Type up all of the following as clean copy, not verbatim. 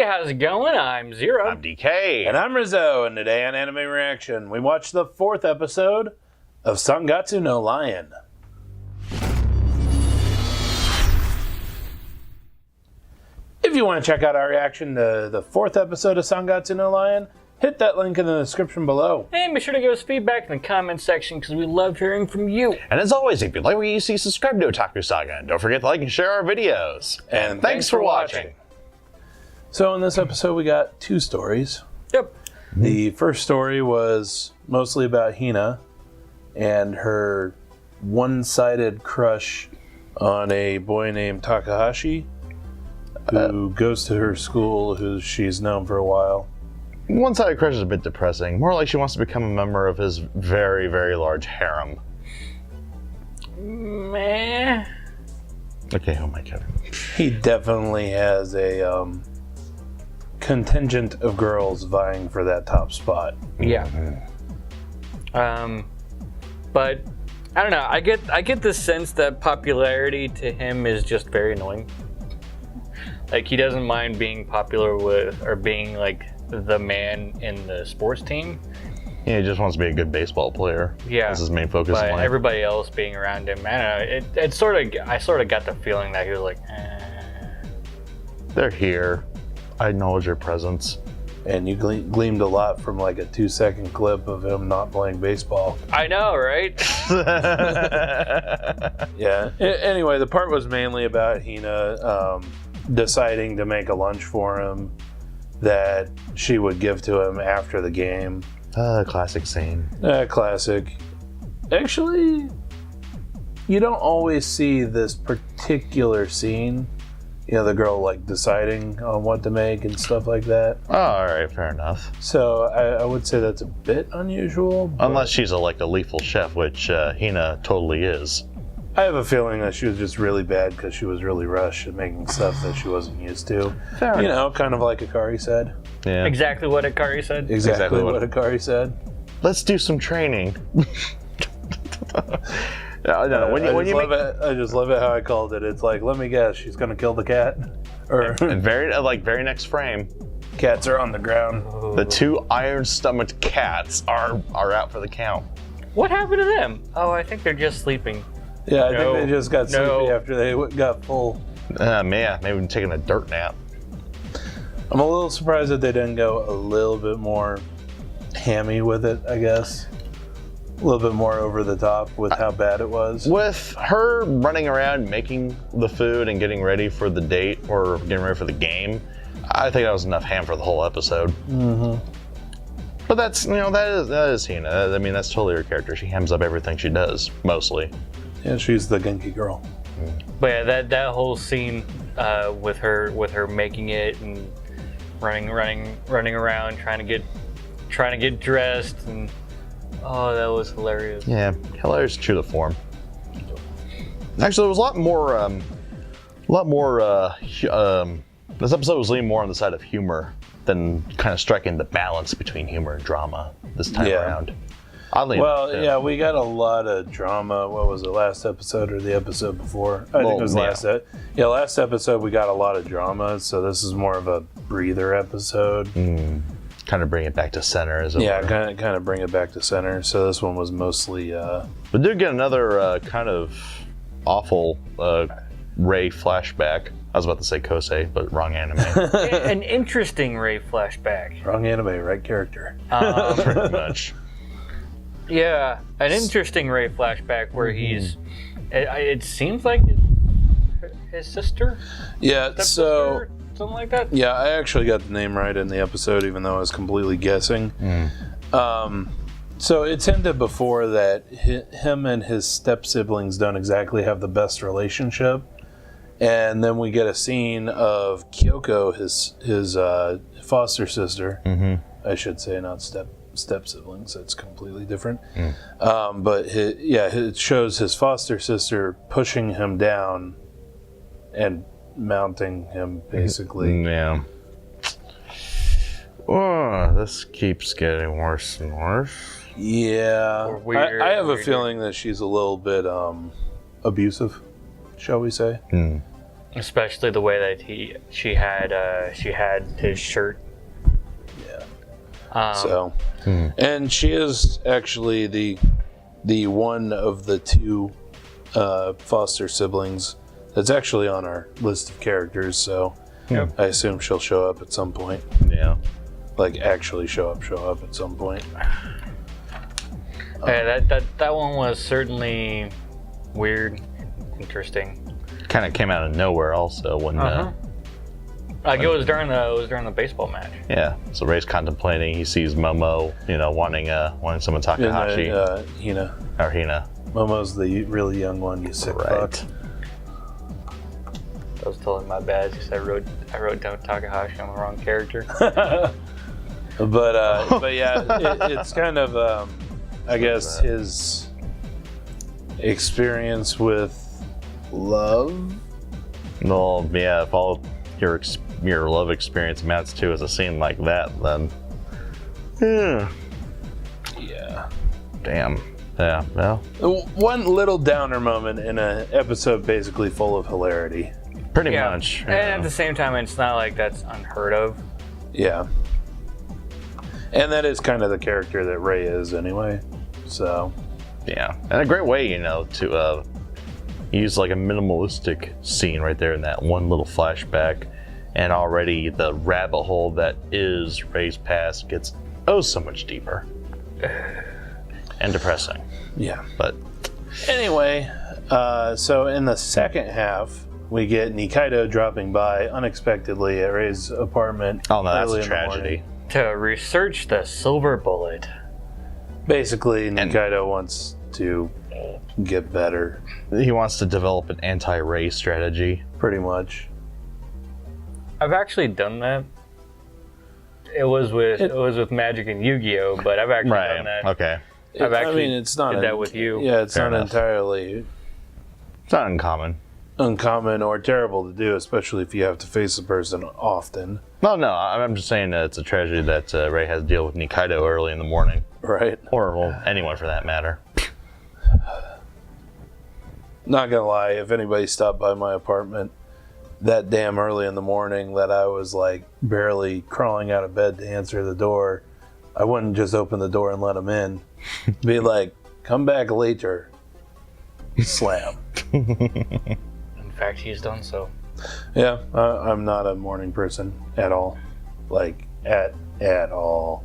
how's it going? I'm Zero. I'm DK. And I'm Rizzo, and today on Anime Reaction, we watched the 4th episode of Gatsu no Lion. If you want to check out our reaction to the 4th episode of Gatsu no Lion, hit that link in the description below. And be sure to give us feedback in the comments section because we love hearing from you. And as always, if you like what you see, subscribe to Otaku Saga. And don't forget to like and share our videos. And thanks for watching. So in this episode, we got 2 stories. Yep. The first story was mostly about Hina and her one-sided crush on a boy named Takahashi, who goes to her school, who she's known for a while. One-sided crush is a bit depressing. More like she wants to become a member of his very, very large harem. Meh. Okay, who am I kidding? He definitely has a contingent of girls vying for that top spot. Yeah. But I don't know. I get the sense that popularity to him is just very annoying. Like, he doesn't mind being popular with, or being like the man in the sports team. Yeah, he just wants to be a good baseball player. Yeah, that's his main focus. But in life. Everybody else being around him, I don't know. I sort of got the feeling that he was like, They're here. I acknowledge your presence. And you gleamed a lot from like a 2-second clip of him not playing baseball. I know, right? Yeah. Anyway, the part was mainly about Hina deciding to make a lunch for him that she would give to him after the game. Classic scene. Classic. Actually, you don't always see this particular scene. You know, the girl like deciding on what to make and stuff like that. Oh, all right, fair enough. So I would say that's a bit unusual. Unless she's a lethal chef, which Hina totally is. I have a feeling that she was just really bad because she was really rushed at making stuff that she wasn't used to. Fair you know, kind of like Akari said. Yeah. Exactly what Akari said. Exactly what Akari said. Let's do some training. I just love it how I called it. It's like, let me guess, she's gonna kill the cat, or and very next frame, cats are on the ground. The 2 iron-stomached cats are out for the count. What happened to them? Oh, I think they're just sleeping. Yeah, I think they just got sleepy after they got full. Man, maybe taking a dirt nap. I'm a little surprised that they didn't go a little bit more hammy with it, I guess. A little bit more over the top with how bad it was. With her running around making the food and getting ready for the date or getting ready for the game, I think that was enough ham for the whole episode. Mm-hmm. But that's, that is Hina. I mean, that's totally her character. She hams up everything she does, mostly. Yeah, she's the Genki girl. But yeah, that whole scene with her making it and running around trying to get dressed, and oh, that was hilarious. Yeah, hilarious, true to form. Actually, there was a lot more. This episode was leaning more on the side of humor than kind of striking the balance between humor and drama this time around. Oddly enough, yeah, we got a lot of drama. What was it, last episode or the episode before? I think it was last episode we got a lot of drama, so this is more of a breather episode. Kind of bring it back to center, as it yeah, were. kind of bring it back to center. So this one was mostly. We did get another kind of awful Ray flashback. I was about to say Kosei, but wrong anime. An interesting Ray flashback. Wrong anime, right character. Pretty much. Yeah, an interesting Ray flashback where he's. It seems like his sister. Yeah, so. Something like that? Yeah, I actually got the name right in the episode, even though I was completely guessing. So it's hinted before that him and his step-siblings don't exactly have the best relationship. And then we get a scene of Kyoko, his foster sister. I should say, not step-siblings. That's completely different. But it shows his foster sister pushing him down and mounting him, basically. Yeah. Oh, this keeps getting worse and worse. Yeah. I have a feeling that she's a little bit abusive, shall we say. Especially the way that she had his shirt. Yeah. And she is actually the one of the two foster siblings that's actually on our list of characters. So I assume she'll show up at some point. Yeah. Like actually show up at some point. Yeah, that one was certainly weird, interesting. Kind of came out of nowhere, also when. Like it was during the baseball match. Yeah. So Ray's contemplating. He sees Momo, wanting some of Takahashi And Hina. or Hina. Momo's the really young one. You sick fuck. That was totally my bad because I wrote down Takahashi on the wrong character. But yeah, it's kind of I guess his experience with love. Well, yeah. If all your love experience amounts to is a scene like that, then Yeah. damn. Yeah. Well, One little downer moment in an episode basically full of hilarity. pretty much. And at the same time, it's not like that's unheard of. Yeah. And that is kind of the character that Ray is anyway. So. Yeah, and a great way, to use like a minimalistic scene right there in that one little flashback, and already the rabbit hole that is Ray's past gets so much deeper and depressing. Yeah. But Anyway, so in the second half, we get Nikaido dropping by unexpectedly at Ray's apartment. oh no, that's early a in the morning. tragedy. To research the silver bullet. Basically, Nikaido wants to get better, He wants to develop an anti-Ray strategy. pretty much. I've actually done that. It was with Magic and Yu-Gi-Oh, but I've actually done that. Okay. I've actually it's not did that with you. Yeah, it's Fair not enough. entirely It's not uncommon. uncommon or terrible to do, especially if you have to face a person often, No, I'm just saying that it's a tragedy that Ray has to deal with Nikaido early in the morning, right? or anyone for that matter. Not gonna lie, if anybody stopped by my apartment that damn early in the morning that I was like barely crawling out of bed to answer the door, I wouldn't just open the door and let them in. Be like, come back later. Slam. In fact, he's done so. Yeah, I'm not a morning person at all. Like, at all.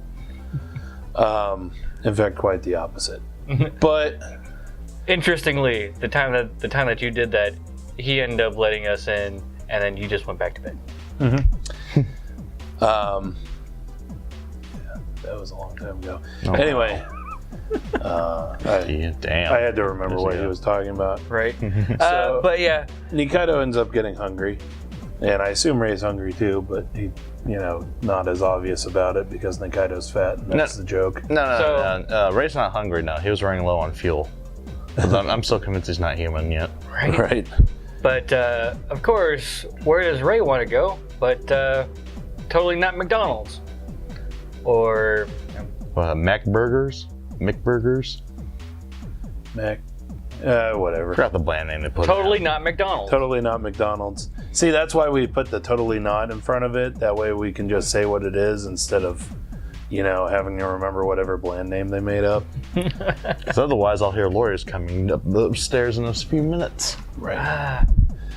In fact, quite the opposite. But Interestingly, the time that you did that, he ended up letting us in, and then you just went back to bed. yeah, that was a long time ago. Oh, Anyway, Yeah, damn. I had to remember what he was talking about. Right? So- But yeah, Nikaido ends up getting hungry, and I assume Ray's hungry too, but he, not as obvious about it because Nikaido's fat, and that's the joke. No. Ray's not hungry now. He was running low on fuel. 'Cause I'm still convinced he's not human yet. Right. but of course, where does Ray want to go? But totally not McDonald's. Or Mac Burgers? McBurgers? Mac, whatever. Forgot the bland name they put. totally not McDonald's. Totally not McDonald's. See, that's why we put the totally not in front of it. That way we can just say what it is instead of, having to remember whatever bland name they made up. Because otherwise, I'll hear lawyers coming up the stairs in a few minutes. Right.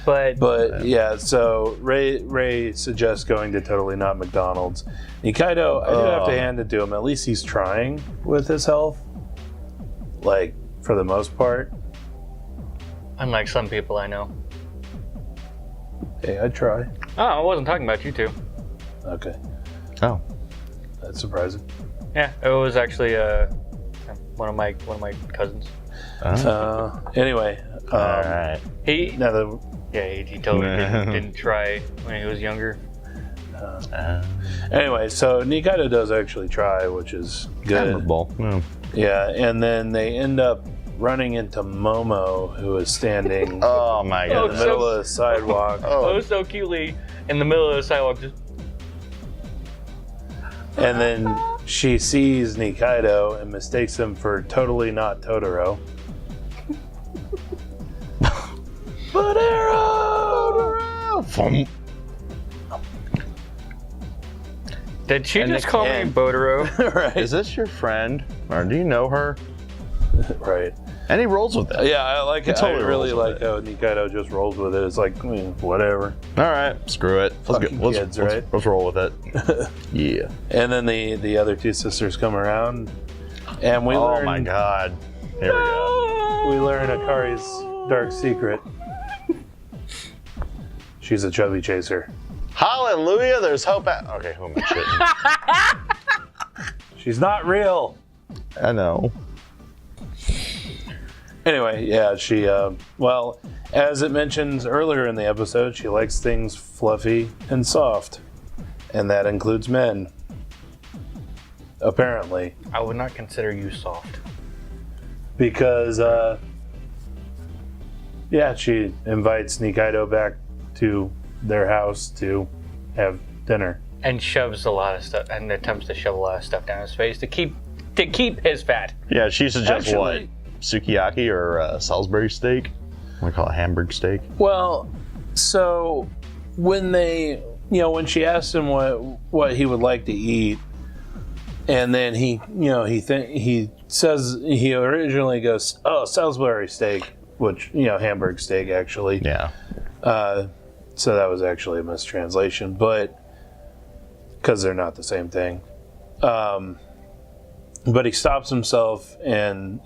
But Yeah, so Ray suggests going to totally not McDonald's. Nikaido, I do have to hand it to him. At least he's trying with his health. Like, for the most part. unlike some people I know. Hey, I'd try. Oh, I wasn't talking about you two. Okay, Oh. that's surprising. Yeah, it was actually one of my cousins. Anyway, All right. He now that he totally didn't try when he was younger. anyway, so Nikaido does actually try, which is good. Admirable. Yeah. Yeah, and then they end up running into Momo, who is standing Oh my in the Oh, goodness. middle of the sidewalk. Oh, so cutely in the middle of the sidewalk. Just And then she sees Nikaido and mistakes him for totally not Totoro. But Thump. Did she And just the call me can. Botaro? Right. Is this your friend? Or do you know her? Right. And he rolls with it. Yeah, I like it. totally I really rolls like with how Nikaido just rolls with it. It's like, whatever. All right, screw it. Fucking kids, right? Let's roll with it. Yeah. And then the other two sisters come around, and we learn. Oh my god. Here we go. We learn Akari's dark secret. She's a chubby chaser. Hallelujah, there's hope. Okay, who am I shitting? She's not real. I know. Anyway, yeah, she, well, as it mentions earlier in the episode, she likes things fluffy and soft. And that includes men. Apparently. I would not consider you soft. Because, yeah, she invites Nikaido back to their house to have dinner. And shoves a lot of stuff, and attempts to shove a lot of stuff down his face to keep his fat. Yeah, she suggests what? Actually- Sukiyaki or Salisbury steak? We call it Hamburg steak. Well, so when when she asked him what he would like to eat, and then he says he originally goes, "Oh, Salisbury steak," which Hamburg steak actually. Yeah. So that was actually a mistranslation, but because they're not the same thing. But he stops himself and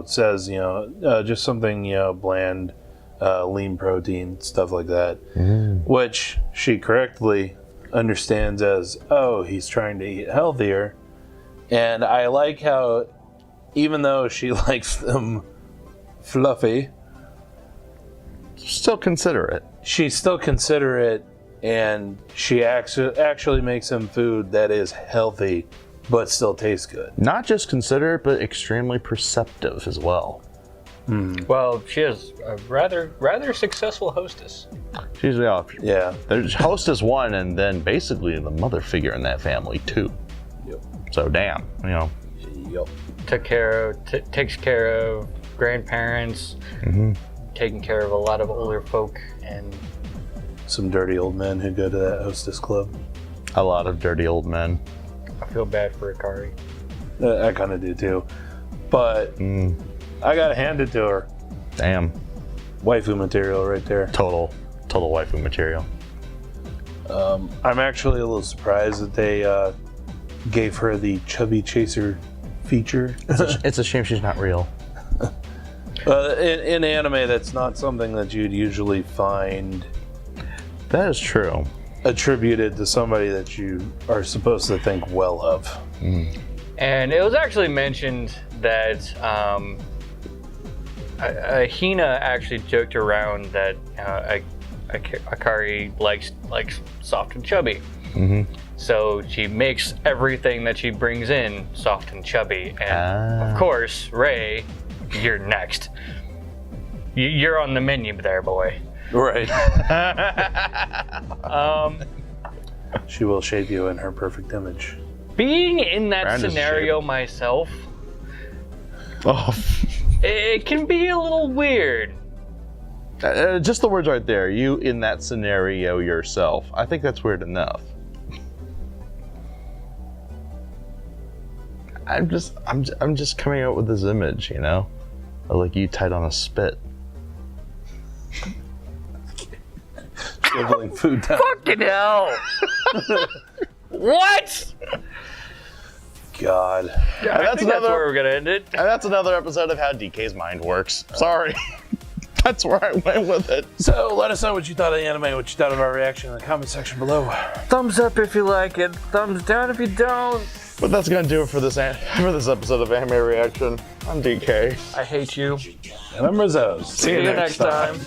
says just something bland, lean protein, stuff like that, which she correctly understands as, oh, he's trying to eat healthier. And I like how even though she likes them fluffy, Still considerate. she's still considerate, and she actually makes him food that is healthy but still tastes good. Not just considerate, but extremely perceptive as well. Well, she is a rather successful hostess. She's Yeah. there's hostess one, and then basically the mother figure in that family too. Yep. So damn, Yep. Takes care of grandparents, taking care of a lot of older folk, and Some dirty old men who go to that hostess club. a lot of dirty old men. I feel bad for Akari. I kind of do too. But I gotta hand it to her. Damn, Waifu material right there. total waifu material. I'm actually a little surprised that they gave her the chubby chaser feature. It's a shame she's not real. In anime, that's not something that you'd usually find That is true. attributed to somebody that you are supposed to think well of. And it was actually mentioned that Hina actually joked around that Akari likes soft and chubby. So she makes everything that she brings in soft and chubby. And of course, Ray, you're next. You're on the menu there, boy. Right. She will shape you in her perfect image. Being in that Brand is scenario myself, Oh, it can be a little weird. just the words right there. You in that scenario yourself. I think that's weird enough. I'm just coming out with this image, of like you tied on a spit. Dribbling food down. Fucking hell! What? God. Yeah, I think that's where we're gonna end it. And that's another episode of how DK's mind works. Sorry. That's where I went with it. So let us know what you thought of the anime, what you thought of our reaction in the comment section below. Thumbs up if you like it. Thumbs down if you don't. But that's gonna do it for this episode of Anime Reaction. I'm DK. I hate you. And I'm Rizzo. See you next time.